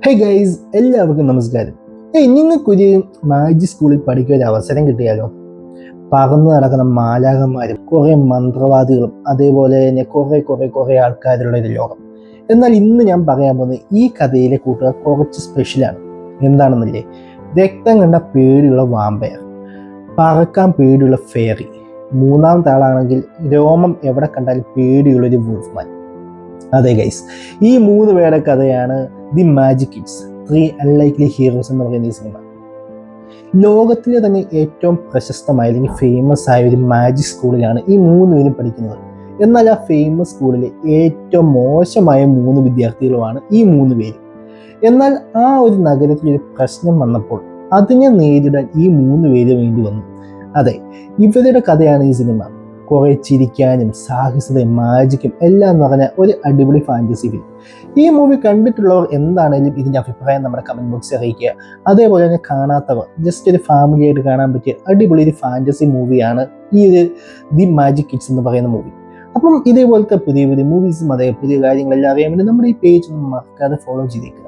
Hey guys, എല്ലാവർക്കും നമസ്കാരം. നിങ്ങൾക്കൊരു മാജിക് സ്കൂളിൽ പഠിക്കാൻ ഒരു അവസരം കിട്ടിയാലോ? പറന്ന് നടക്കുന്ന മാലാഖന്മാരും കുറേ മന്ത്രവാദികളും അതേപോലെ തന്നെ കുറേ ആൾക്കാരുള്ള ഒരു ലോകം. എന്നാൽ ഇന്ന് ഞാൻ പറയാൻ പോകുന്നത് ഈ കഥയിലെ കൂട്ടുകാർ കുറച്ച് സ്പെഷ്യലാണ്. എന്താണെന്നല്ലേ? രക്തം കണ്ട പേടിയുള്ള വാമ്പയർ, പറക്കാൻ പേടിയുള്ള ഫെയറി, മൂന്നാമത്തെ ആളാണെങ്കിൽ രോമം എവിടെ കണ്ടാലും പേടിയുള്ളൊരു വൂൾഫ്മാൻ. അതെ ഗൈസ്, ഈ മൂന്ന് പേരുടെ കഥയാണ് the magic kids, three unlikely heroes എന്ന് പറയുന്ന ഈ സിനിമ. ലോകത്തിലെ തന്നെ ഏറ്റവും പ്രശസ്തമായ അല്ലെങ്കിൽ ഫേമസ് ആയ ഒരു മാജിക് സ്കൂളിലാണ് ഈ മൂന്ന് പേരും പഠിക്കുന്നത്. എന്നാൽ ആ ഫേമസ് സ്കൂളിലെ ഏറ്റവും മോശമായ മൂന്ന് വിദ്യാർത്ഥികളുമാണ് ഈ മൂന്ന് പേര്. എന്നാൽ ആ ഒരു നഗരത്തിൽ ഒരു പ്രശ്നം വന്നപ്പോൾ അതിനെ നേരിടാൻ ഈ മൂന്ന് പേര് വേണ്ടി വന്നു. അതെ, ഇവരുടെ കഥയാണ് ഈ സിനിമ. കുറെ ചിരിക്കാനും സാഹസികതയും മാജിക്കും എല്ലാം നിറഞ്ഞ ഒരു അടിപൊളി ഫാന്റസി ഫിലിം. ഈ മൂവി കണ്ടിട്ടുള്ളവർ എന്താണേലും ഇതിൻ്റെ അഭിപ്രായം നമ്മുടെ കമൻറ്റ് ബോക്സിൽ അറിയിക്കുക. അതേപോലെ തന്നെ കാണാത്തവർ ജസ്റ്റ് ഒരു ഫാമിലി ആയിട്ട് കാണാൻ പറ്റിയ അടിപൊളി ഒരു ഫാന്റസി മൂവിയാണ് ഈ ഒരു ദി മാജിക് കിഡ്സ് എന്ന് പറയുന്ന മൂവി. അപ്പം ഇതേപോലത്തെ പുതിയ പുതിയ മൂവീസും അതേ പുതിയ കാര്യങ്ങളെല്ലാം അറിയാൻ വേണ്ടി നമ്മുടെ ഈ പേജ് ഒന്ന് മറക്കാതെ ഫോളോ ചെയ്തേക്കുക.